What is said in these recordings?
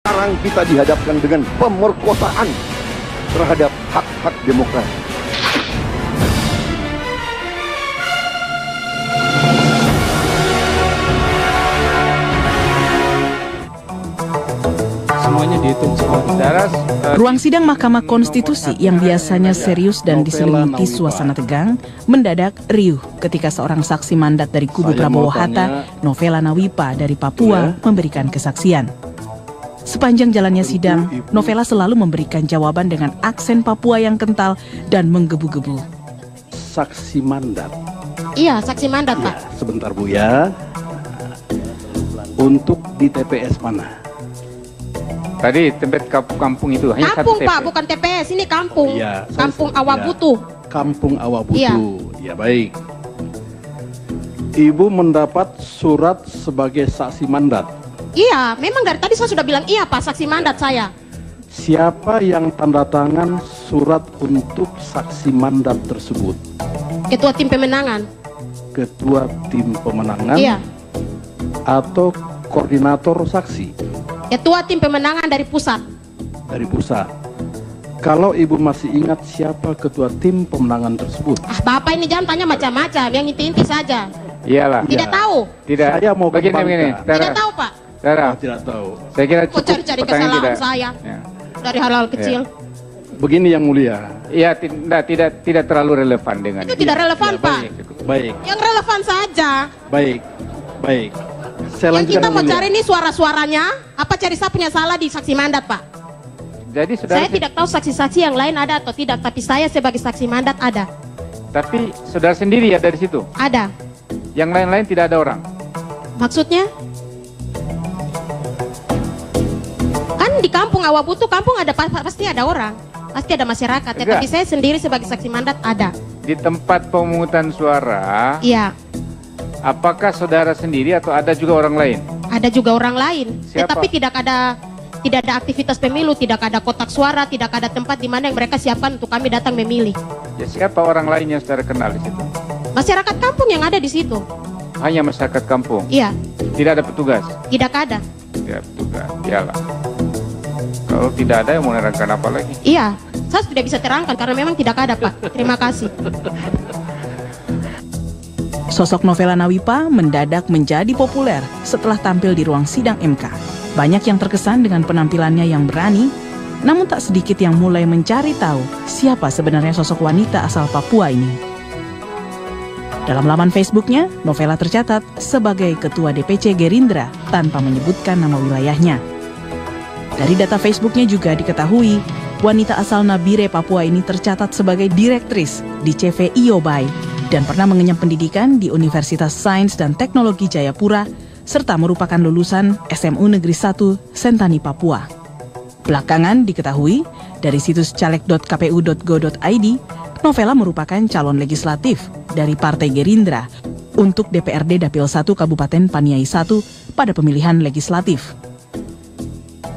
Sekarang kita dihadapkan dengan pemerkosaan terhadap hak-hak demokrasi. Semuanya dihitung semua. Ruang sidang Mahkamah Konstitusi yang biasanya serius dan diselimuti suasana tegang mendadak riuh ketika seorang saksi mandat dari kubu Prabowo Hatta, Novela Nawipa dari Papua, memberikan kesaksian. Sepanjang jalannya sidang, Novela selalu memberikan jawaban dengan aksen Papua yang kental dan menggebu-gebu. Saksi mandat. Iya, saksi mandat, Pak. Sebentar Bu ya. Untuk di TPS mana? Tadi tempat kampung itu hanya Kampung, satu Pak, TPS. bukan TPS, ini kampung. Iya, Kampung Awabutu. Kampung Awabutu. Iya. Ya baik. Ibu mendapat surat sebagai saksi mandat. Iya, memang dari tadi saya sudah bilang iya, Pak, saksi mandat saya. Siapa yang tanda tangan surat untuk saksi mandat tersebut? Ketua tim pemenangan. Ketua tim pemenangan Iya. atau koordinator saksi Ketua tim pemenangan dari pusat. dari pusat? Kalau ibu masih ingat siapa ketua tim pemenangan tersebut? Ah, Bapak ini jangan tanya macam-macam, yang inti-inti saja. Iyalah. Tidak tahu. Tidak. Saya mau begini. kembangkan. Tidak tahu, Pak. Sarah, Tidak tahu. saya kira Mau cukup cari-cari pertanyaan kesalahan tidak. saya Ya. dari hal-hal kecil. Begini yang mulia. Iya, tidak terlalu relevan dengan Itu tidak relevan, Pak. Baik, Yang relevan saja. baik, baik. Saya Yang kita lanjutkan, mau Mulia. cari ini suara-suaranya, apa cari saya punya salah di saksi mandat, Pak? Jadi saudara, Saya tidak tahu saksi-saksi yang lain ada atau tidak, tapi saya sebagai saksi mandat ada. tapi saudara sendiri ya dari situ. Ada. Yang lain-lain tidak ada orang. Maksudnya? Kan di kampung Awabutu, kampung ada pasti ada orang. Pasti ada masyarakat, Enggak. tetapi saya sendiri sebagai saksi mandat ada. Di tempat pemungutan suara, Iya, apakah saudara sendiri atau ada juga orang lain? ada juga orang lain. Siapa? Tetapi tidak ada aktivitas pemilu, tidak ada kotak suara, tidak ada tempat di mana yang mereka siapkan untuk kami datang memilih. Ya, siapa orang lain yang saudara kenal di situ? Masyarakat kampung yang ada di situ. Hanya masyarakat kampung. Iya, Tidak ada petugas. tidak ada. Tidak ada petugas. Iyalah. Kalau tidak ada, mau menerangkan apa lagi? Iya, saya tidak bisa terangkan karena memang tidak ada, Pak. Terima kasih. Sosok Novela Nawipa mendadak menjadi populer setelah tampil di ruang sidang MK. Banyak yang terkesan dengan penampilannya yang berani, namun tak sedikit yang mulai mencari tahu siapa sebenarnya sosok wanita asal Papua ini. Dalam laman Facebooknya, Novela tercatat sebagai Ketua DPC Gerindra tanpa menyebutkan nama wilayahnya. Dari data Facebooknya juga diketahui, wanita asal Nabire, Papua ini tercatat sebagai direktris di CV IOBAI dan pernah mengenyam pendidikan di Universitas Sains dan Teknologi Jayapura, serta merupakan lulusan SMU Negeri 1 Sentani, Papua. Belakangan diketahui dari situs caleg.kpu.go.id, Novela merupakan calon legislatif dari Partai Gerindra untuk DPRD Dapil 1 Kabupaten Paniai 1 pada pemilihan legislatif.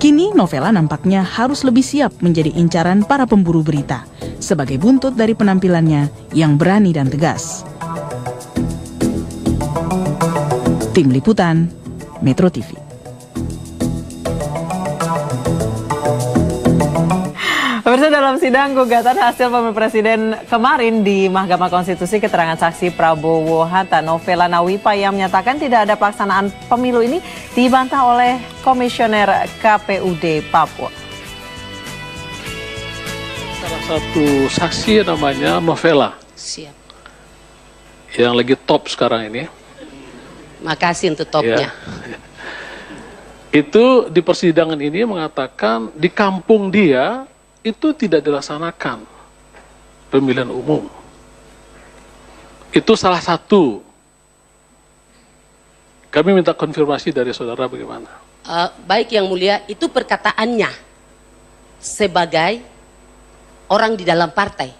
Kini Novela nampaknya harus lebih siap menjadi incaran para pemburu berita sebagai buntut dari penampilannya yang berani dan tegas. Tim Liputan, Metro TV. Pemirsa, dalam sidang gugatan hasil pemilu presiden kemarin di Mahkamah Konstitusi, keterangan saksi Prabowo Hatta, Novela Nawipa yang menyatakan tidak ada pelaksanaan pemilu ini dibantah oleh Komisioner KPUD Papua. Salah satu saksi namanya Novela. Siap. Yang lagi top sekarang ini. Makasih untuk topnya. Ya. Itu di persidangan ini mengatakan di kampung dia itu tidak dilaksanakan pemilihan umum. Itu salah satu. Kami minta konfirmasi dari saudara bagaimana. Baik Yang Mulia, itu perkataannya sebagai orang di dalam partai.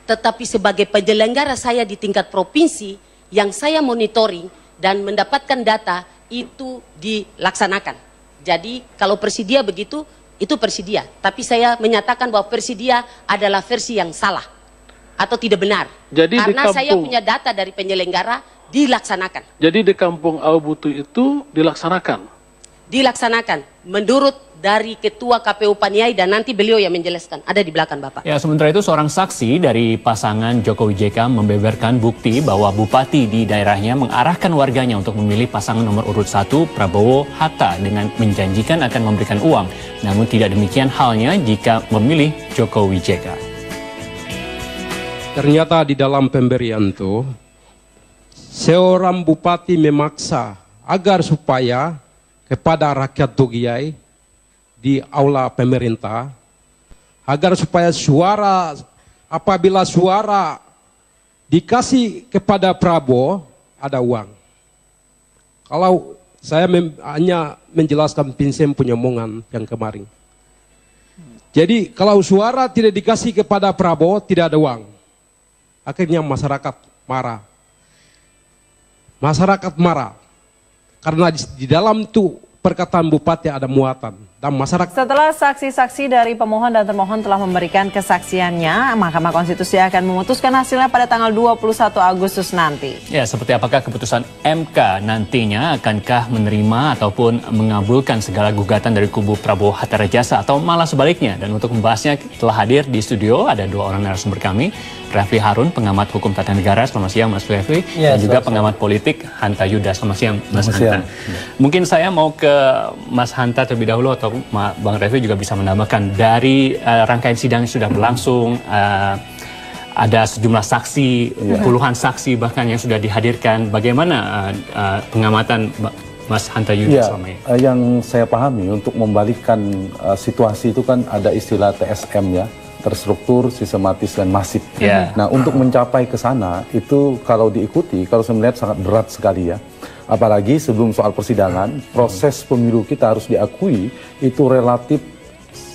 Tetapi sebagai penyelenggara saya di tingkat provinsi, yang saya monitoring dan mendapatkan data itu dilaksanakan. Jadi kalau Persidia begitu, itu Persidia. Tapi saya menyatakan bahwa Persidia adalah versi yang salah atau tidak benar. Jadi karena di kampung, saya punya data dari penyelenggara, dilaksanakan. Jadi di kampung Awabutu itu dilaksanakan? Dilaksanakan menurut dari Ketua KPU Paniai dan nanti beliau yang menjelaskan. Ada di belakang Bapak. Ya, sementara itu seorang saksi dari pasangan Jokowi JK membeberkan bukti bahwa bupati di daerahnya mengarahkan warganya untuk memilih pasangan nomor urut 1 Prabowo Hatta dengan menjanjikan akan memberikan uang. Namun tidak demikian halnya jika memilih Jokowi JK. Ternyata di dalam pemberian itu seorang bupati memaksa agar supaya kepada rakyat Dogiai di aula pemerintah agar supaya apabila suara dikasih kepada Prabowo ada uang. Kalau saya hanya menjelaskan Vincent punya omongan yang kemarin. Jadi kalau suara tidak dikasih kepada Prabowo tidak ada uang. Akhirnya masyarakat marah. Masyarakat marah karena di dalam itu perkataan bupati ada muatan dan masyarakat. Setelah saksi-saksi dari pemohon dan termohon telah memberikan kesaksiannya, Mahkamah Konstitusi akan memutuskan hasilnya pada tanggal 21 Agustus nanti. Ya, seperti apakah keputusan MK nantinya? Akankah menerima ataupun mengabulkan segala gugatan dari kubu Prabowo Hatta Rajasa atau malah sebaliknya? Dan untuk membahasnya telah hadir di studio ada dua orang narasumber kami, Refli Harun, pengamat hukum tata negara. Selamat siang Mas Refli. Ya, dan juga pengamat politik Hanta Yuda. Selamat siang Mas Hanta. Mungkin saya mau ke Mas Hanta terlebih dahulu atau Bang Refli juga bisa menambahkan dari rangkaian sidang yang sudah berlangsung, ada sejumlah saksi, puluhan saksi bahkan yang sudah dihadirkan. Bagaimana pengamatan Mas Hanta Yuda selama ini? Yang saya pahami untuk membalikkan situasi itu kan ada istilah TSM ya, terstruktur, sistematis, dan masif. Nah, untuk mencapai ke sana itu kalau diikuti, kalau saya melihat sangat berat sekali ya. Apalagi sebelum soal persidangan, proses pemilu kita harus diakui itu relatif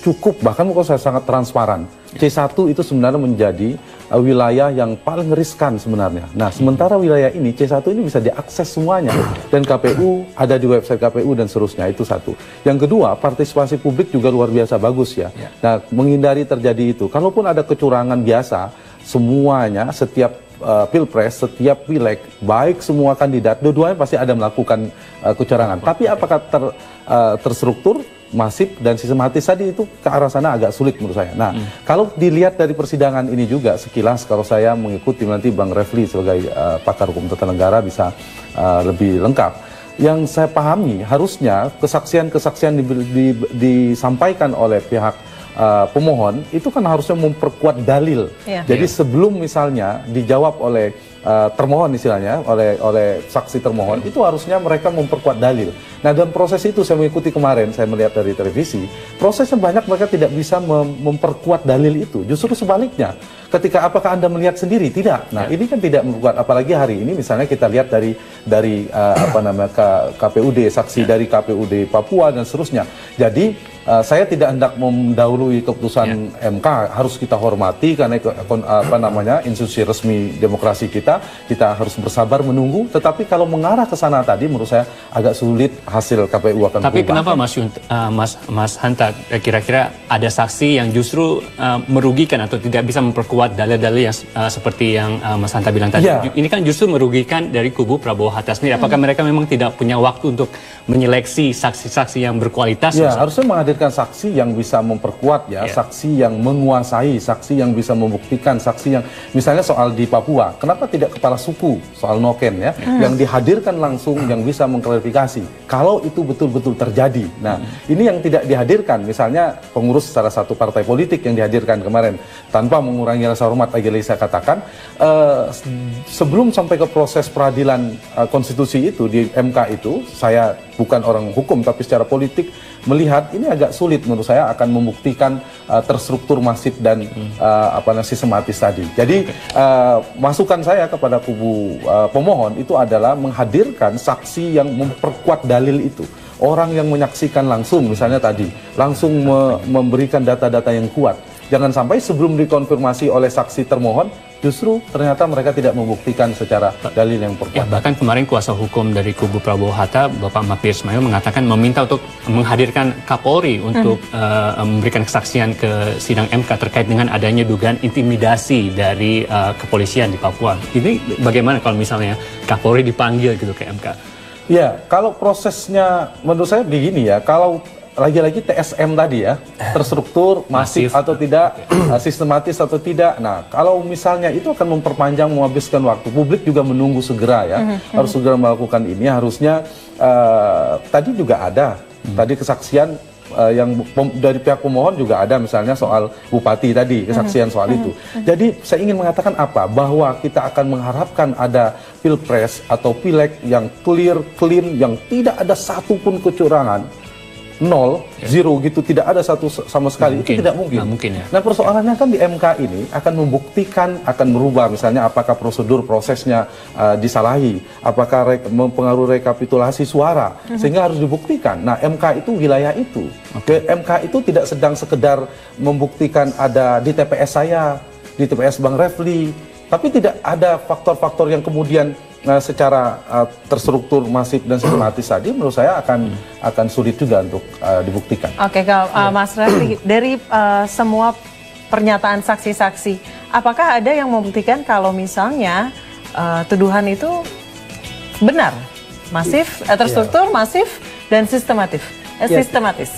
cukup, bahkan kalau saya sangat transparan. C1 itu sebenarnya menjadi wilayah yang paling riskan sebenarnya. Nah, sementara wilayah ini, C1 ini bisa diakses semuanya. Dan KPU ada di website KPU dan seterusnya, itu satu. Yang kedua, partisipasi publik juga luar biasa bagus ya. Nah, menghindari terjadi itu. Kalaupun ada kecurangan biasa, semuanya, setiap pilpres, setiap pileg, baik semua kandidat, dua-duanya pasti ada melakukan kecurangan. Tapi apakah terstruktur, masif, dan sistematis tadi itu ke arah sana agak sulit menurut saya. Nah, kalau dilihat dari persidangan ini juga sekilas, kalau saya mengikuti nanti Bang Refli sebagai pakar hukum tata negara bisa lebih lengkap. Yang saya pahami harusnya kesaksian-kesaksian disampaikan oleh pihak pemohon itu kan harusnya memperkuat dalil. Jadi sebelum misalnya dijawab oleh termohon istilahnya, oleh saksi termohon, itu harusnya mereka memperkuat dalil. Nah, dalam proses itu saya mengikuti kemarin, saya melihat dari televisi, prosesnya banyak mereka tidak bisa memperkuat dalil itu. Justru sebaliknya, ketika apakah Anda melihat sendiri? Tidak. Nah, ini kan tidak memperkuat, apalagi hari ini misalnya kita lihat dari KPUD, saksi dari KPUD Papua dan seterusnya. Jadi saya tidak hendak mendahului keputusan MK, harus kita hormati karena institusi resmi demokrasi kita harus bersabar menunggu. Tetapi kalau mengarah ke sana tadi, menurut saya agak sulit hasil KPU akan Tapi berubah. kenapa Mas Hanta kira-kira ada saksi yang justru merugikan atau tidak bisa memperkuat dalil-dalil yang seperti yang Mas Hanta bilang tadi? Ini kan justru merugikan dari kubu Prabowo Hatta sendiri. Apakah mereka memang tidak punya waktu untuk menyeleksi saksi-saksi yang berkualitas? Ya, harusnya menghadirkan saksi yang bisa memperkuat saksi yang menguasai, saksi yang bisa membuktikan, saksi yang misalnya soal di Papua, kenapa tidak kepala suku soal Noken ya, yang dihadirkan langsung, yang bisa mengklarifikasi kalau itu betul-betul terjadi. Nah, ini yang tidak dihadirkan, misalnya pengurus salah satu partai politik yang dihadirkan kemarin, tanpa mengurangi rasa hormat lagi saya katakan, sebelum sampai ke proses peradilan konstitusi itu di MK itu, saya bukan orang hukum tapi secara politik melihat ini agak sulit menurut saya akan membuktikan terstruktur masif dan sistematis tadi. Jadi masukan saya kepada kubu pemohon itu adalah menghadirkan saksi yang memperkuat dalil itu. Orang yang menyaksikan langsung misalnya tadi, langsung memberikan data-data yang kuat. Jangan sampai sebelum dikonfirmasi oleh saksi termohon, justru ternyata mereka tidak membuktikan secara dalil yang perkuat. Bahkan kemarin kuasa hukum dari kubu Prabowo Hatta, Bapak Magdir Ismail, mengatakan meminta untuk menghadirkan Kapolri untuk memberikan kesaksian ke sidang MK terkait dengan adanya dugaan intimidasi dari kepolisian di Papua. Ini bagaimana kalau misalnya Kapolri dipanggil gitu ke MK? Ya, kalau prosesnya menurut saya begini ya, kalau lagi-lagi TSM tadi ya, terstruktur, masif atau tidak, sistematis atau tidak. Nah, kalau misalnya itu akan memperpanjang, menghabiskan waktu. Publik juga menunggu segera ya, harus segera melakukan ini. Harusnya tadi juga ada, tadi kesaksian yang dari pihak pemohon juga ada, misalnya soal bupati tadi, kesaksian soal itu. Jadi saya ingin mengatakan apa? Bahwa kita akan mengharapkan ada pilpres atau pileg yang clear, clean, yang tidak ada satupun kecurangan, nol, zero gitu, tidak ada satu sama sekali, itu tidak mungkin. Nah, persoalannya kan di MK ini akan membuktikan, akan merubah misalnya apakah prosedur prosesnya disalahi, apakah mempengaruhi rekapitulasi suara, sehingga harus dibuktikan. Nah, MK itu wilayah itu. MK itu tidak sedang sekedar membuktikan ada di TPS saya, di TPS Bang Refli, tapi tidak ada faktor-faktor yang kemudian secara terstruktur, masif dan sistematis tadi, menurut saya akan sulit juga untuk dibuktikan. Oke, Mas Refli, dari semua pernyataan saksi-saksi, apakah ada yang membuktikan kalau misalnya tuduhan itu benar, masif, terstruktur, masif dan sistematis?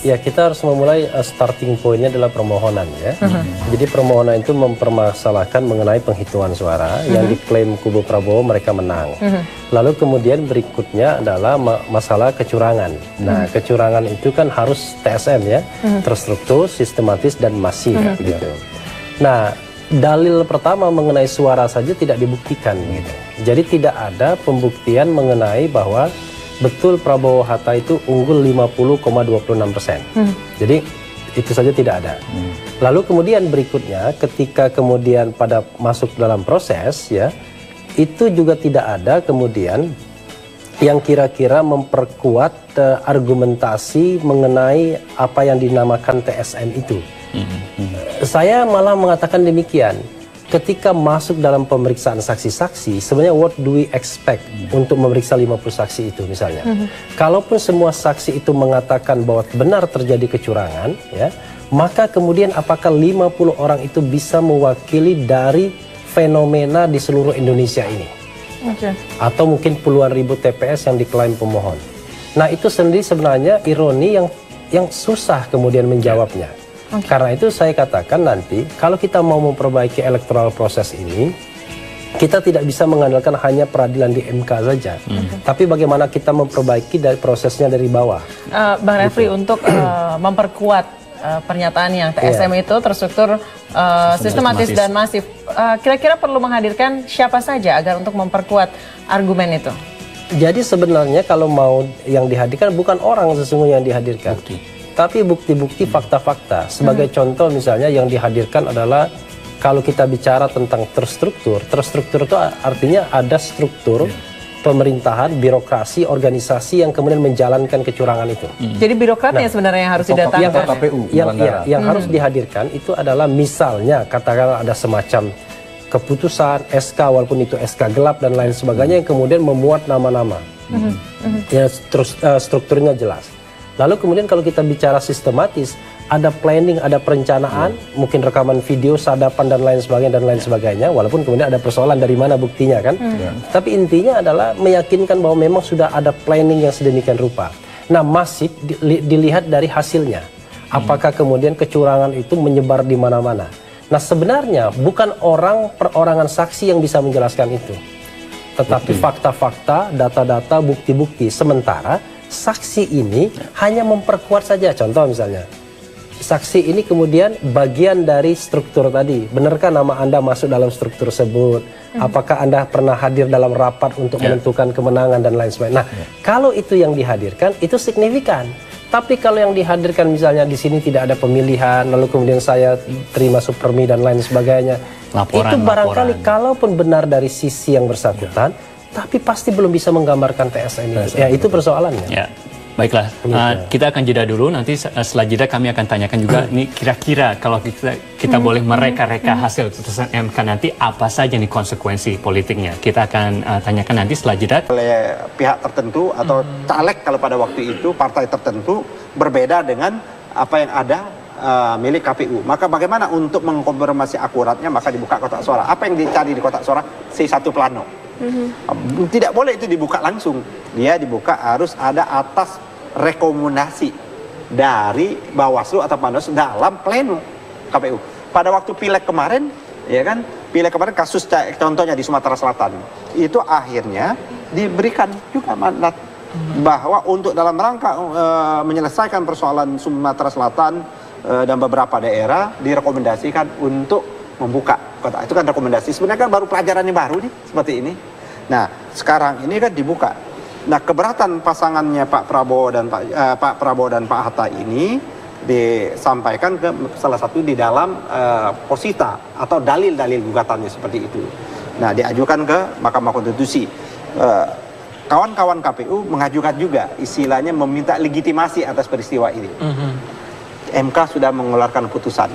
Ya, kita harus memulai starting point-nya adalah permohonan ya. Jadi permohonan itu mempermasalahkan mengenai penghitungan suara yang diklaim kubu Prabowo mereka menang. Lalu kemudian berikutnya adalah masalah kecurangan. Nah, kecurangan itu kan harus TSM ya, terstruktur, sistematis dan masif gitu. Nah, dalil pertama mengenai suara saja tidak dibuktikan gitu. Jadi tidak ada pembuktian mengenai bahwa betul Prabowo Hatta itu unggul 50,26%. Jadi itu saja tidak ada. Lalu kemudian berikutnya ketika kemudian pada masuk dalam proses ya, itu juga tidak ada kemudian yang kira-kira memperkuat argumentasi mengenai apa yang dinamakan TSM itu. Saya malah mengatakan demikian. Ketika masuk dalam pemeriksaan saksi-saksi, sebenarnya what do we expect untuk memeriksa 50 saksi itu misalnya. Kalaupun semua saksi itu mengatakan bahwa benar terjadi kecurangan, ya, maka kemudian apakah 50 orang itu bisa mewakili dari fenomena di seluruh Indonesia ini? Atau mungkin puluhan ribu TPS yang diklaim pemohon. Nah, itu sendiri sebenarnya ironi yang susah kemudian menjawabnya. Karena itu saya katakan nanti kalau kita mau memperbaiki electoral proses ini, kita tidak bisa mengandalkan hanya peradilan di MK saja, tapi bagaimana kita memperbaiki dari prosesnya dari bawah. Bang Refli, untuk memperkuat pernyataan yang TSM itu terstruktur, sistematis dan masif, kira-kira perlu menghadirkan siapa saja agar untuk memperkuat argumen itu? Jadi sebenarnya kalau mau yang dihadirkan bukan orang sesungguhnya yang dihadirkan. Tapi bukti-bukti, fakta-fakta. Sebagai contoh misalnya yang dihadirkan adalah kalau kita bicara tentang terstruktur itu artinya ada struktur pemerintahan, birokrasi, organisasi yang kemudian menjalankan kecurangan itu. Jadi birokratnya sebenarnya yang harus didatangkan. Yang harus dihadirkan itu adalah misalnya katakanlah ada semacam keputusan SK walaupun itu SK gelap dan lain sebagainya yang kemudian memuat nama-nama. Ya, strukturnya jelas. Lalu kemudian kalau kita bicara sistematis, ada planning, ada perencanaan, mungkin rekaman video, sadapan dan lain sebagainya, walaupun kemudian ada persoalan dari mana buktinya kan. Tapi intinya adalah meyakinkan bahwa memang sudah ada planning yang sedemikian rupa. Nah, masif dilihat dari hasilnya. Apakah kemudian kecurangan itu menyebar di mana-mana. Nah, sebenarnya bukan perorangan saksi yang bisa menjelaskan itu. Tetapi fakta-fakta, data-data, bukti-bukti. Sementara saksi ini hanya memperkuat saja. Contoh misalnya, saksi ini kemudian bagian dari struktur tadi. Benarkah nama Anda masuk dalam struktur tersebut? Apakah Anda pernah hadir dalam rapat untuk menentukan kemenangan dan lain sebagainya? Nah, kalau itu yang dihadirkan, itu signifikan. Tapi kalau yang dihadirkan misalnya di sini tidak ada pemilihan, lalu kemudian saya terima supermi dan lain sebagainya, itu barangkali kalaupun benar dari sisi yang bersangkutan, tapi pasti belum bisa menggambarkan TSM itu. Ya, itu persoalannya. Ya. Baiklah, kita akan jeda dulu. Nanti setelah jeda kami akan tanyakan juga ini kira-kira kalau kita boleh mereka-reka hasil keputusan MK nanti apa saja nih konsekuensi politiknya. Kita akan tanyakan nanti setelah jeda. Oleh pihak tertentu atau caleg kalau pada waktu itu partai tertentu berbeda dengan apa yang ada milik KPU. Maka bagaimana untuk mengkonfirmasi akuratnya, maka dibuka kotak suara. Apa yang dicari di kotak suara? C1 plano. Tidak boleh itu dibuka langsung. Dia dibuka harus ada atas rekomendasi dari Bawaslu atau Panwas dalam pleno KPU. Pada waktu pileg kemarin, ya kan, pileg kemarin kasus contohnya di Sumatera Selatan, itu akhirnya diberikan juga mandat bahwa untuk dalam rangka menyelesaikan persoalan Sumatera Selatan dan beberapa daerah direkomendasikan untuk membuka kota. Itu kan rekomendasi. Sebenarnya kan baru pelajaran yang baru nih seperti ini. Nah, sekarang ini kan dibuka. Nah, keberatan pasangannya Pak Prabowo dan Pak Hatta ini disampaikan ke salah satu di dalam posita atau dalil-dalil gugatannya seperti itu. Nah, diajukan ke Mahkamah Konstitusi. Kawan-kawan KPU mengajukan juga istilahnya meminta legitimasi atas peristiwa ini. MK sudah mengeluarkan putusan.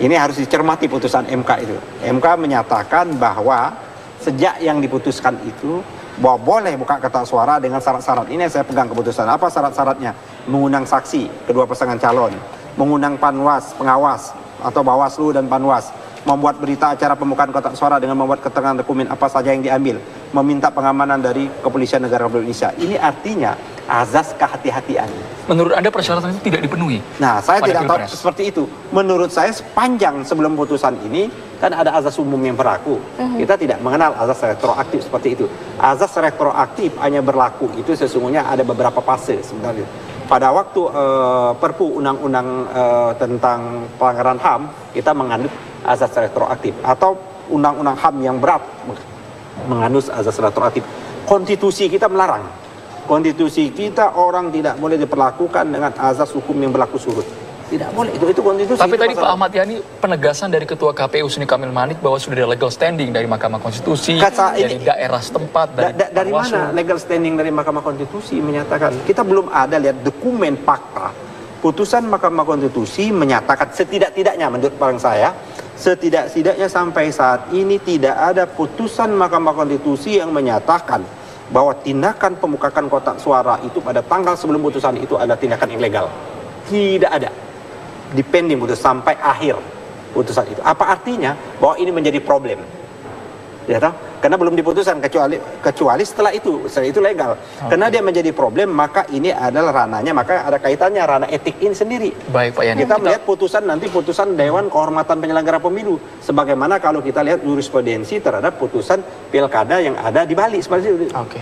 Ini harus dicermati putusan MK itu. MK menyatakan bahwa sejak yang diputuskan itu bahwa boleh buka kotak suara dengan syarat-syarat ini. Saya pegang keputusan. Apa syarat-syaratnya? Mengundang saksi kedua pasangan calon, mengundang Panwas, pengawas atau Bawaslu dan Panwas, membuat berita acara pembukaan kotak suara dengan membuat keterangan dokumen apa saja yang diambil, meminta pengamanan dari Kepolisian Negara Republik Indonesia. Ini artinya azas kehati-hatian. Menurut Anda persyaratan itu tidak dipenuhi? Nah, saya tidak tahu seperti itu. Menurut saya sepanjang sebelum putusan ini kan ada azas umum yang berlaku. Kita tidak mengenal azas retroaktif seperti itu. Azas retroaktif hanya berlaku itu sesungguhnya ada beberapa fase sebenarnya. Pada waktu Perpu Undang-Undang tentang pelanggaran HAM, kita menganut azas retroaktif, atau Undang-Undang HAM yang berat menganut azas retroaktif. Konstitusi kita melarang. Konstitusi kita orang tidak boleh diperlakukan dengan azas hukum yang berlaku surut. Tidak boleh, itu konstitusi. Tapi itu tadi Pak Ahmad Yani penegasan dari Ketua KPU Suni Kamil Manik bahwa sudah ada legal standing dari Mahkamah Konstitusi, dari daerah setempat, dari mana legal standing dari Mahkamah Konstitusi menyatakan? Kita belum ada lihat dokumen fakta. Putusan Mahkamah Konstitusi menyatakan setidak-tidaknya menurut saya, setidak-tidaknya sampai saat ini tidak ada putusan Mahkamah Konstitusi yang menyatakan bahwa tindakan pembukaan kotak suara itu pada tanggal sebelum putusan itu adalah tindakan ilegal. Tidak ada. Depending putus sampai akhir putusan itu. Apa artinya? Bahwa ini menjadi problem. Ya tahu? Karena belum diputuskan kecuali setelah itu legal. Karena dia menjadi problem, maka ini adalah ranahnya, maka ada kaitannya ranah etik ini sendiri. Baik Pak Yani. Kita melihat putusan Dewan Kehormatan Penyelenggara Pemilu, sebagaimana kalau kita lihat jurisprudensi terhadap putusan pilkada yang ada di Bali seperti itu. Oke.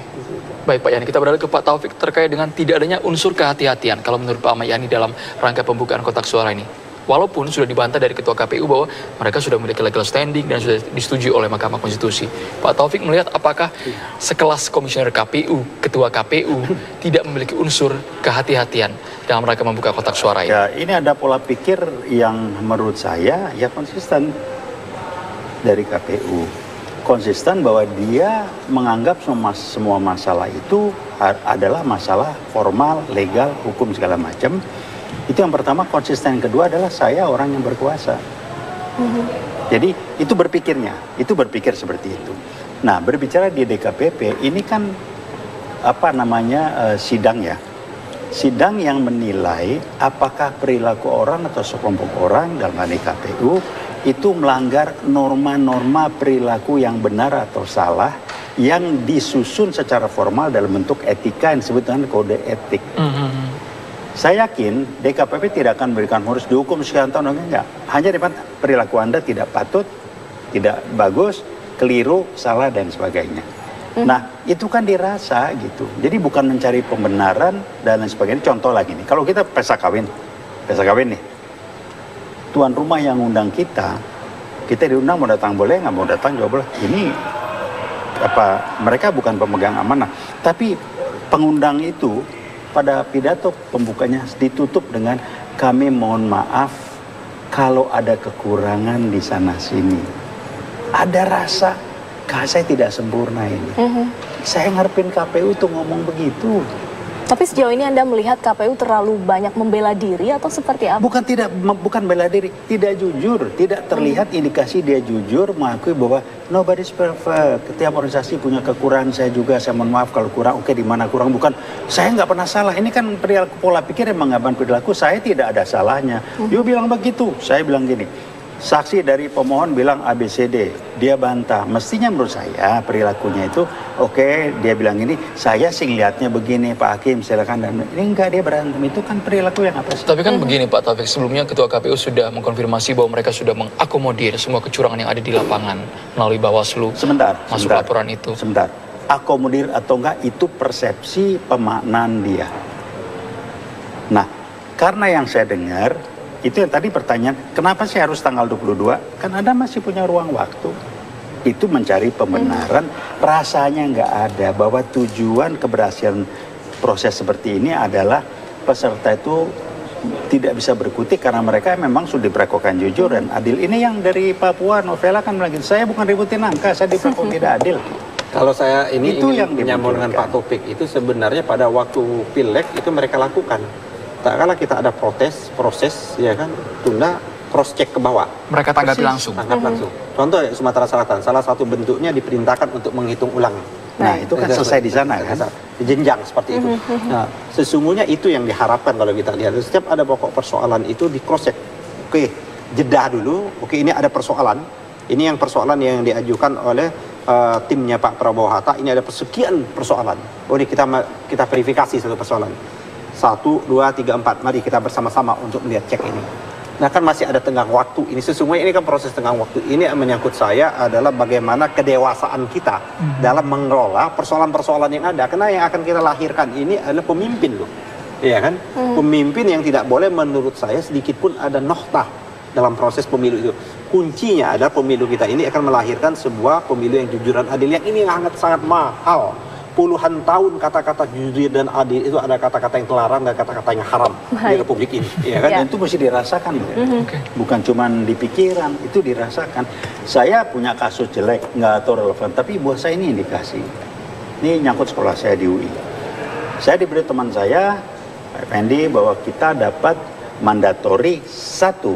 Baik Pak Yani, kita beralih ke Pak Taufik terkait dengan tidak adanya unsur kehati-hatian kalau menurut Pak Ahmad Yani dalam rangka pembukaan kotak suara ini. Walaupun sudah dibantah dari Ketua KPU bahwa mereka sudah memiliki legal standing dan sudah disetujui oleh Mahkamah Konstitusi. Pak Taufik melihat apakah sekelas komisioner KPU, Ketua KPU tidak memiliki unsur kehati-hatian dalam rangka membuka kotak suara ini? Ya, ini ada pola pikir yang menurut saya ya konsisten dari KPU. Konsisten bahwa dia menganggap semua masalah itu adalah masalah formal, legal, hukum segala macam. Itu yang pertama. Konsisten yang kedua adalah saya orang yang berkuasa. Jadi itu berpikir seperti itu. Nah, berbicara di DKPP ini kan sidang ya. Sidang yang menilai apakah perilaku orang atau sekelompok orang dalam hal ini KPU itu melanggar norma-norma perilaku yang benar atau salah yang disusun secara formal dalam bentuk etika yang disebut dengan kode etik. Saya yakin DKPP tidak akan memberikan harus dihukum sekian tahun, enggak. Hanya dapat perilaku Anda tidak patut, tidak bagus, keliru, salah dan sebagainya. Nah, itu kan dirasa gitu. Jadi bukan mencari pembenaran dan lain sebagainya. Contoh lagi nih, kalau kita pesta kawin nih. Tuan rumah yang undang kita diundang mau datang boleh, nggak mau datang juga boleh. Ini mereka bukan pemegang amanah, tapi pengundang itu pada pidato pembukanya ditutup dengan kami mohon maaf kalau ada kekurangan di sana sini. Ada rasa saya tidak sempurna ini. Saya ngarepin KPU tuh ngomong begitu. Tapi sejauh ini Anda melihat KPU terlalu banyak membela diri atau seperti apa? Bukan bela diri, tidak jujur, tidak terlihat indikasi dia jujur mengakui bahwa nobody's perfect. Setiap organisasi punya kekurangan, saya mohon maaf kalau kurang, oke di mana kurang, bukan saya nggak pernah salah. Ini kan pola pikir yang mengaban perilaku, saya tidak ada salahnya. You bilang begitu, saya bilang gini. Saksi dari pemohon bilang ABCD, dia bantah. Mestinya menurut saya perilakunya itu oke, dia bilang ini, saya sih ngeliatnya begini Pak Hakim silakan, dan ini enggak, dia berantem. Itu kan perilaku yang apa sih? Tapi kan begini Pak Taufik, sebelumnya Ketua KPU sudah mengkonfirmasi bahwa mereka sudah mengakomodir semua kecurangan yang ada di lapangan melalui Bawaslu. Masuk laporan itu. Sebentar, akomodir atau enggak itu persepsi pemaknaan dia. Nah, karena yang saya dengar itu yang tadi pertanyaan, kenapa sih harus tanggal 22? Kan Anda masih punya ruang waktu. Itu mencari pembenaran, rasanya nggak ada bahwa tujuan keberhasilan proses seperti ini adalah peserta itu tidak bisa berkutik karena mereka memang sudah diperlakukan jujur dan adil. Ini yang dari Papua, Novela kan bilang, saya bukan ributin angka, saya diperlakukan tidak adil. Kalau saya ini Itu ingin yang menyambung dengan Pak Taufik, itu sebenarnya pada waktu Pileg itu mereka lakukan. Tak kala kita ada proses, ya kan, tunda cross check ke bawah. Mereka tanggapi langsung. Tanggap langsung. Contoh ya, Sumatera Selatan, salah satu bentuknya diperintahkan untuk menghitung ulang. Nah, itu kan selesai di sana kan. Jenjang seperti itu. Nah, sesungguhnya itu yang diharapkan kalau kita lihat. Setiap ada pokok persoalan itu di cross check. Oke, jeda dulu. Oke, ini ada persoalan. Ini yang persoalan yang diajukan oleh timnya Pak Prabowo Hatta. Ini ada sekian persoalan. Oh, ini kita verifikasi satu persoalan. 1, 2, 3, 4. Mari kita bersama-sama untuk melihat cek ini. Nah, kan masih ada tenggang waktu. Ini sesungguhnya ini kan proses tenggang waktu. Ini yang menyangkut saya adalah bagaimana kedewasaan kita dalam mengelola persoalan-persoalan yang ada. Karena yang akan kita lahirkan ini adalah pemimpin loh. Iya kan? Pemimpin yang tidak boleh menurut saya sedikit pun ada noktah dalam proses pemilu itu. Kuncinya adalah pemilu kita ini akan melahirkan sebuah pemilu yang jujur dan adil. Yang ini sangat mahal. Puluhan tahun kata-kata jujur dan adil itu ada kata-kata yang terlarang dan kata-kata yang haram di Republik ini, ya kan? Dan itu mesti dirasakan, bukan cuma di pikiran, itu dirasakan. Saya punya kasus jelek, nggak atau relevan, tapi buat saya ini indikasi. Ini nyangkut sekolah saya di UI. Saya diberi teman saya, Pak Effendi, bahwa kita dapat mandatori satu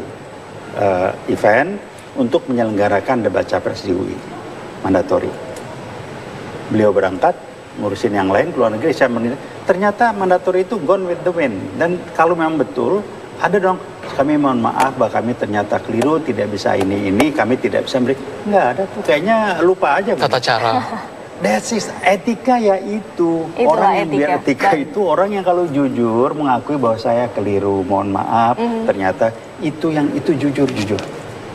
event untuk menyelenggarakan debat capres di UI, mandatori. Beliau berangkat ngurusin yang lain, keluar negeri, saya menilai ternyata mandatori itu gone with the wind. Dan kalau memang betul ada dong, kami mohon maaf bahwa kami ternyata keliru, tidak bisa ini kami tidak bisa beri, nggak ada tuh, kayaknya lupa aja tata cara. That's is etika ya itu. Itulah orang yang biar etika itu orang yang kalau jujur mengakui bahwa saya keliru, mohon maaf, ternyata itu yang itu jujur.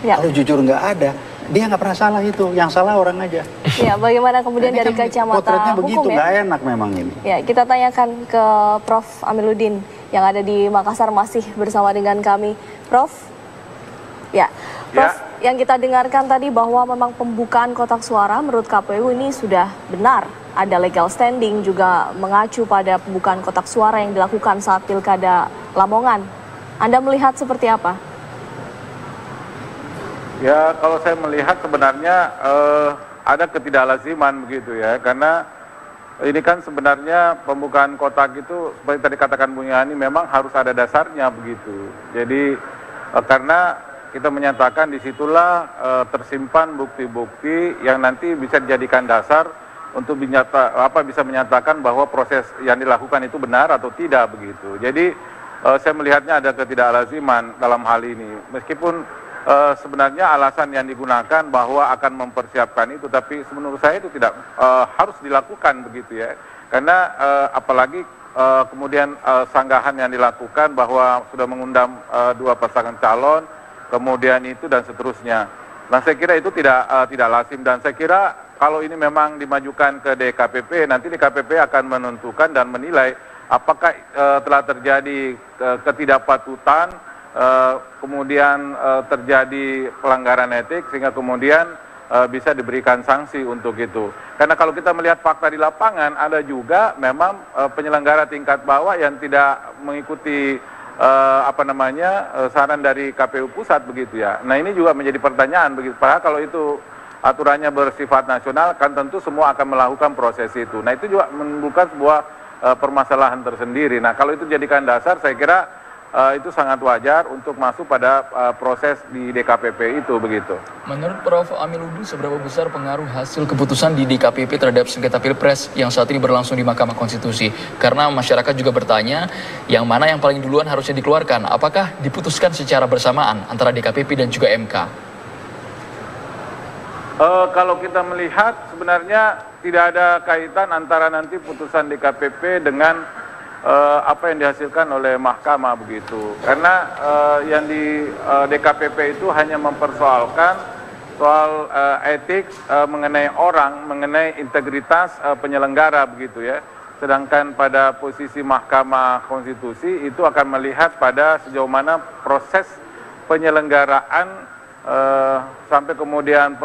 Kalau jujur nggak ada, dia nggak pernah salah itu, yang salah orang aja. Ya, bagaimana kemudian dari kacamata potretnya hukum begitu, ya? nggak enak memang ini. Ya, kita tanyakan ke Prof. Amiluddin yang ada di Makassar masih bersama dengan kami. Prof, ya, Prof, yang kita dengarkan tadi bahwa memang pembukaan kotak suara menurut KPU ini sudah benar. Ada legal standing, juga mengacu pada pembukaan kotak suara yang dilakukan saat Pilkada Lamongan. Anda melihat seperti apa? Ya, kalau saya melihat sebenarnya ada ketidaklaziman begitu ya, karena ini kan sebenarnya pembukaan kotak itu seperti tadi katakan Bu Yani memang harus ada dasarnya begitu. Jadi karena kita menyatakan disitulah tersimpan bukti-bukti yang nanti bisa dijadikan dasar untuk bisa menyatakan bahwa proses yang dilakukan itu benar atau tidak begitu. Jadi saya melihatnya ada ketidaklaziman dalam hal ini, meskipun sebenarnya alasan yang digunakan bahwa akan mempersiapkan itu, tapi menurut saya itu tidak harus dilakukan begitu ya, karena apalagi kemudian sanggahan yang dilakukan bahwa sudah mengundang dua pasangan calon, kemudian itu dan seterusnya. Nah, saya kira itu tidak lazim, dan saya kira kalau ini memang dimajukan ke DKPP, nanti DKPP akan menentukan dan menilai apakah telah terjadi ketidakpatutan, kemudian terjadi pelanggaran etik sehingga kemudian bisa diberikan sanksi untuk itu. Karena kalau kita melihat fakta di lapangan, ada juga memang penyelenggara tingkat bawah yang tidak mengikuti saran dari KPU pusat begitu ya. Nah, ini juga menjadi pertanyaan begitu. Padahal kalau itu aturannya bersifat nasional, kan tentu semua akan melakukan proses itu. Nah, itu juga menimbulkan sebuah permasalahan tersendiri. Nah, kalau itu jadikan dasar, saya kira itu sangat wajar untuk masuk pada proses di DKPP itu begitu. Menurut Prof. Amiluddin, seberapa besar pengaruh hasil keputusan di DKPP terhadap sengketa Pilpres yang saat ini berlangsung di Mahkamah Konstitusi? Karena masyarakat juga bertanya, yang mana yang paling duluan harusnya dikeluarkan? Apakah diputuskan secara bersamaan antara DKPP dan juga MK? Kalau kita melihat sebenarnya tidak ada kaitan antara nanti putusan DKPP dengan apa yang dihasilkan oleh mahkamah begitu. Karena yang di DKPP itu hanya mempersoalkan soal etik mengenai orang, mengenai integritas penyelenggara begitu ya. Sedangkan pada posisi Mahkamah Konstitusi itu akan melihat pada sejauh mana proses penyelenggaraan sampai kemudian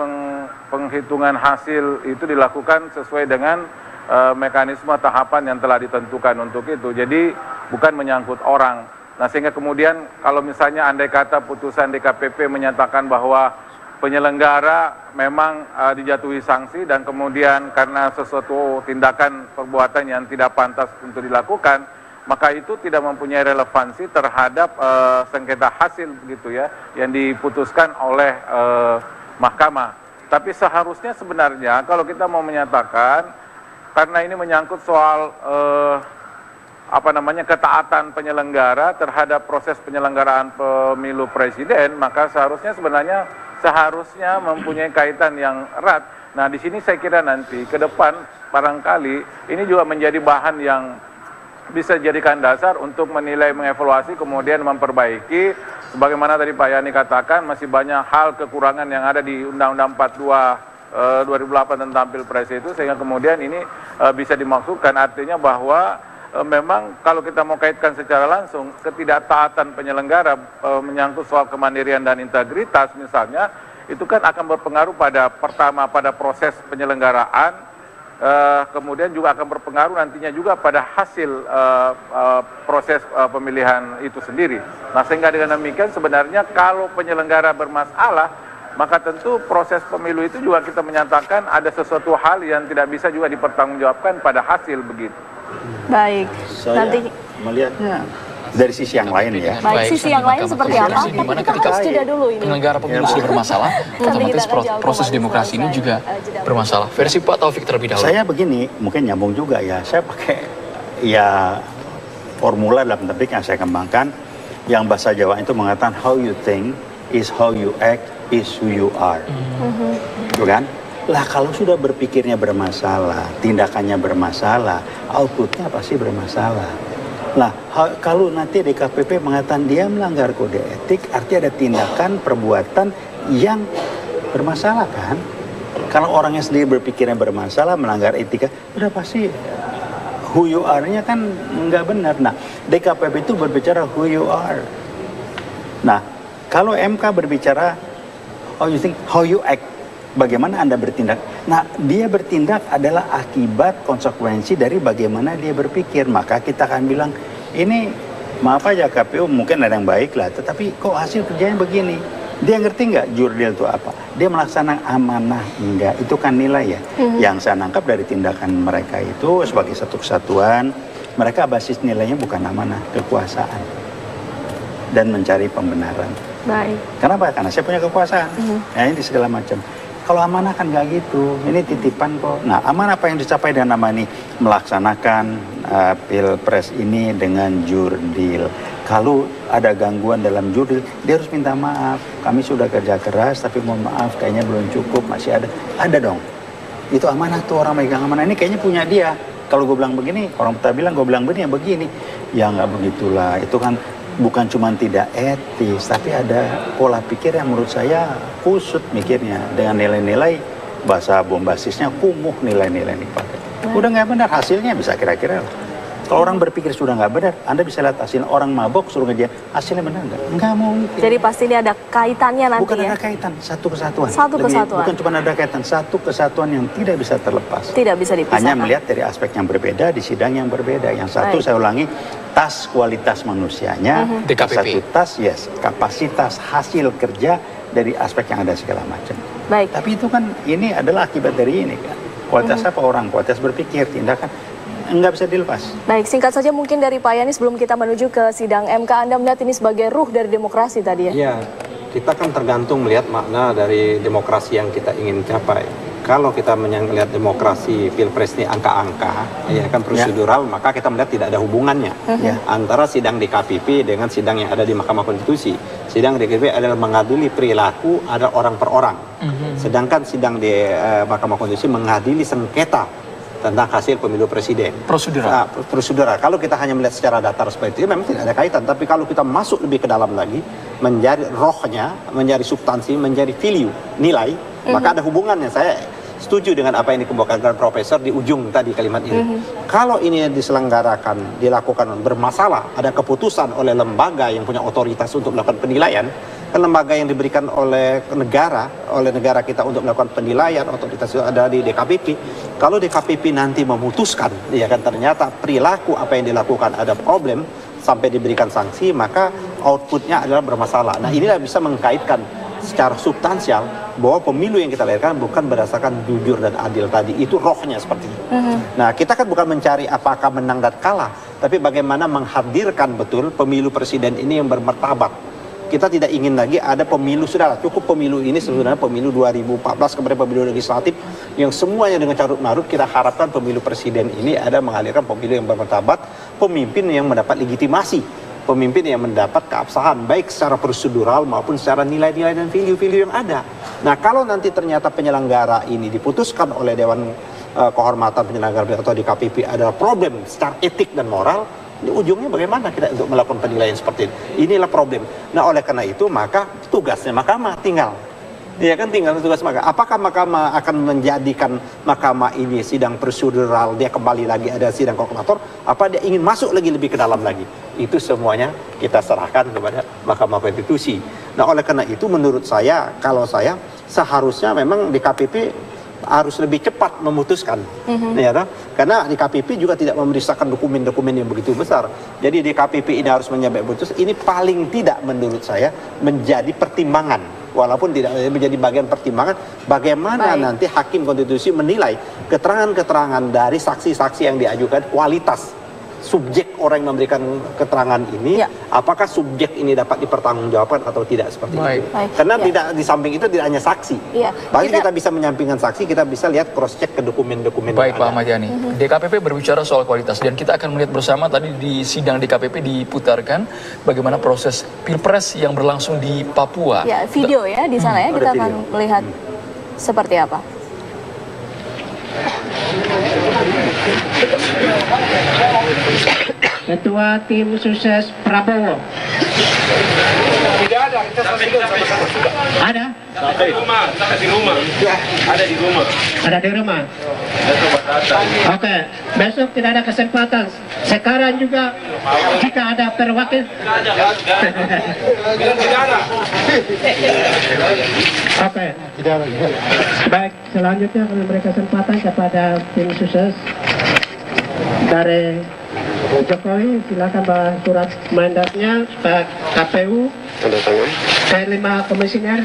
penghitungan hasil itu dilakukan sesuai dengan mekanisme tahapan yang telah ditentukan untuk itu. Jadi bukan menyangkut orang. Nah, sehingga kemudian kalau misalnya andai kata putusan DKPP menyatakan bahwa penyelenggara memang dijatuhi sanksi dan kemudian karena sesuatu tindakan perbuatan yang tidak pantas untuk dilakukan, maka itu tidak mempunyai relevansi terhadap sengketa hasil begitu ya yang diputuskan oleh mahkamah. Tapi seharusnya sebenarnya kalau kita mau menyatakan karena ini menyangkut soal ketaatan penyelenggara terhadap proses penyelenggaraan pemilu presiden, maka seharusnya mempunyai kaitan yang erat. Nah, di sini saya kira nanti ke depan barangkali ini juga menjadi bahan yang bisa dijadikan dasar untuk menilai, mengevaluasi, kemudian memperbaiki. Sebagaimana tadi Pak Yani katakan, masih banyak hal kekurangan yang ada di Undang-Undang 42 2008 tentang Pilpres itu, sehingga kemudian ini bisa dimaksudkan artinya bahwa memang kalau kita mau kaitkan secara langsung ketidaktaatan penyelenggara menyangkut soal kemandirian dan integritas misalnya, itu kan akan berpengaruh pada proses penyelenggaraan, kemudian juga akan berpengaruh nantinya juga pada hasil proses pemilihan itu sendiri. Nah, sehingga dengan demikian sebenarnya kalau penyelenggara bermasalah, maka tentu proses pemilu itu juga kita menyatakan ada sesuatu hal yang tidak bisa juga dipertanggungjawabkan pada hasil begitu. Baik, saya melihatnya dari sisi yang lain ya. Baik, sisi yang lain seperti apa? Di mana Kita harus jeda dulu ini. penyelenggara pemilu sudah bermasalah, otomatis proses demokrasi ini juga bermasalah. Versi Pak Taufik terlebih dahulu. Saya begini, mungkin nyambung juga ya. Saya pakai ya formula dalam topik yang saya kembangkan, yang bahasa Jawa itu mengatakan how you think is how you act is who you are. Gitu kan? Lah kalau sudah berpikirnya bermasalah, tindakannya bermasalah, outputnya pasti bermasalah. Nah, kalau nanti DKPP mengatakan dia melanggar kode etik, artinya ada tindakan, perbuatan yang bermasalah kan? Kalau orangnya sendiri berpikirnya bermasalah, melanggar etika, udah pasti who you are-nya kan nggak benar. Nah, DKPP itu berbicara who you are. Nah, kalau MK berbicara how you think, how you act, bagaimana Anda bertindak. Nah, dia bertindak adalah akibat konsekuensi dari bagaimana dia berpikir. Maka kita akan bilang, ini maaf aja KPU mungkin ada yang baik lah, tetapi kok hasil kerjanya begini. Dia ngerti nggak jurdil itu apa? Dia melaksanakan amanah enggak? Itu kan nilai ya. Yang saya nangkap dari tindakan mereka itu sebagai satu kesatuan, mereka basis nilainya bukan amanah, kekuasaan. Dan mencari pembenaran. Baik. Kenapa? Karena saya punya kekuasaan. Ya, ini segala macam. Kalau amanah kan nggak gitu. Ini titipan kok. Nah, amanah apa yang dicapai dengan nama ini? Melaksanakan Pilpres ini dengan jurdil. Kalau ada gangguan dalam jurdil, dia harus minta maaf. Kami sudah kerja keras, tapi mohon maaf, kayaknya belum cukup, masih ada. Ada dong. Itu amanah tuh, orang megang amanah. Ini kayaknya punya dia. Kalau gue bilang begini, orang kita bilang gue bilang begini, ya begini. Ya nggak begitulah. Itu kan bukan cuma tidak etis, tapi ada pola pikir yang menurut saya kusut mikirnya dengan nilai-nilai bahasa bombastisnya kumuh nilai-nilai ini pakai. Udah nggak benar, hasilnya bisa kira-kira lah. Kalau orang berpikir sudah nggak benar, Anda bisa lihat hasil orang mabok suruh ngejar, hasilnya benar nggak? Nggak mungkin. Jadi pasti ini ada kaitannya nanti. Bukan ya? ada kaitan, satu kesatuan. Satu kesatuan. Bukan cuma ada kaitan, satu kesatuan yang tidak bisa terlepas. Tidak bisa dipisahkan. Hanya melihat dari aspek yang berbeda, di sidang yang berbeda. Yang satu saya ulangi, tas kualitas manusianya, satu tas kapasitas hasil kerja dari aspek yang ada segala macam. Baik. Tapi itu kan ini adalah akibat dari ini kan. Kualitas apa orang? Kualitas berpikir, tindakan. nggak bisa dilepas. Baik, singkat saja mungkin dari Pak Yani sebelum kita menuju ke sidang MK, Anda melihat ini sebagai ruh dari demokrasi tadi ya? Iya, kita kan tergantung melihat makna dari demokrasi yang kita ingin capai. Kalau kita melihat demokrasi pilpres ini angka-angka, ya kan prosedural, maka kita melihat tidak ada hubungannya antara sidang DKPP dengan sidang yang ada di Mahkamah Konstitusi. Sidang DKPP adalah mengadili perilaku ada orang per orang, sedangkan sidang di Mahkamah Konstitusi mengadili sengketa tentang hasil pemilu presiden. Prosedural. Prosedural. Kalau kita hanya melihat secara datar seperti itu, memang tidak ada kaitan. Tapi kalau kita masuk lebih ke dalam lagi, menjadi rohnya, menjadi substansi, menjadi value, nilai, maka ada hubungannya. Saya setuju dengan apa yang dikemukakan Profesor di ujung tadi kalimat ini. Kalau ini diselenggarakan, dilakukan bermasalah, ada keputusan oleh lembaga yang punya otoritas untuk melakukan penilaian, kan lembaga yang diberikan oleh negara kita untuk melakukan penilaian, otoritas itu ada di DKPP. Kalau DKPP nanti memutuskan, ya kan ternyata perilaku apa yang dilakukan ada problem sampai diberikan sanksi, maka outputnya adalah bermasalah. Nah, inilah bisa mengkaitkan secara substansial bahwa pemilu yang kita lahirkan bukan berdasarkan jujur dan adil tadi. Itu rohnya seperti itu. Nah, kita kan bukan mencari apakah menang dan kalah, tapi bagaimana menghadirkan betul pemilu presiden ini yang bermartabat. Kita tidak ingin lagi ada pemilu, sudahlah cukup pemilu ini sebenarnya pemilu 2014 kemudian pemilu legislatif yang semuanya dengan carut marut. Kita harapkan pemilu presiden ini ada menghadirkan pemilu yang bermartabat, pemimpin yang mendapat legitimasi, pemimpin yang mendapat keabsahan baik secara prosedural maupun secara nilai-nilai dan value-value yang ada. Nah, kalau nanti ternyata penyelenggara ini diputuskan oleh Dewan Kehormatan Penyelenggara atau DKPP adalah problem secara etik dan moral, ini ujungnya bagaimana kita untuk melakukan penilaian seperti ini? Inilah problem. Nah, oleh karena itu maka tugasnya Mahkamah tinggal. Ya kan tinggal tugas Mahkamah. Apakah Mahkamah akan menjadikan Mahkamah ini sidang prosedural, dia kembali lagi ada sidang kalkulator, apa dia ingin masuk lebih ke dalam lagi? Itu semuanya kita serahkan kepada Mahkamah Konstitusi. Nah, oleh karena itu menurut saya, kalau saya seharusnya memang DKPP harus lebih cepat memutuskan, ya, karena DKPP juga tidak memeriksakan dokumen-dokumen yang begitu besar. Jadi DKPP ini harus menyampai putus. Ini paling tidak menurut saya menjadi pertimbangan. Walaupun tidak menjadi bagian pertimbangan, bagaimana nanti hakim konstitusi menilai keterangan-keterangan dari saksi-saksi yang diajukan, kualitas subjek orang yang memberikan keterangan ini, apakah subjek ini dapat dipertanggungjawabkan atau tidak seperti itu. Karena tidak di samping itu tidak hanya saksi. Bagi kita bisa menyampingkan saksi, kita bisa lihat cross check ke dokumen-dokumen. Baik Pak Ahmad Yani, DKPP berbicara soal kualitas dan kita akan melihat bersama tadi di sidang DKPP diputarkan bagaimana proses pilpres yang berlangsung di Papua. Ya, video ya di sana ya, kita akan melihat seperti apa. Ketua Tim Sukses Prabowo. Tidak ada, kita saksikan sama-sama sudah. Ada? Di rumah, di rumah. Ada di rumah. Ada di rumah. Oke, besok tidak ada kesempatan. Sekarang juga jika ada perwakilan. Tidak ada. Oke. Baik, selanjutnya kami memberi kesempatan kepada tim sukses dari Jokowi. Silakan bawa surat mandatnya Pak KPU. Tanda tangan. Ke-5 komisioner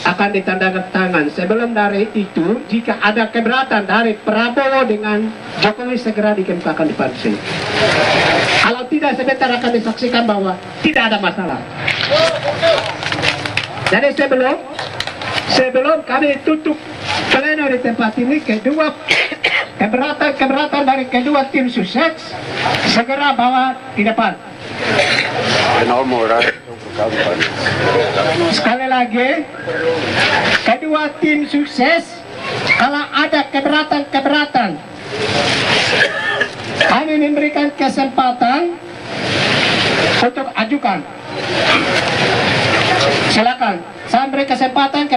akan ditandatangan. Sebelum dari itu, jika ada keberatan dari Prabowo dengan Jokowi segera dikemukakan di pansus. Kalau tidak, sebentar akan disaksikan bahwa tidak ada masalah. Jadi sebelum kami tutup pleno di tempat ini, kedua keberatan dari kedua tim sukses segera bawa di depan. Sekali lagi, kedua tim sukses, kalau ada keberatan, kami memberikan kesempatan untuk ajukan. Silakan, saya beri kesempatan ke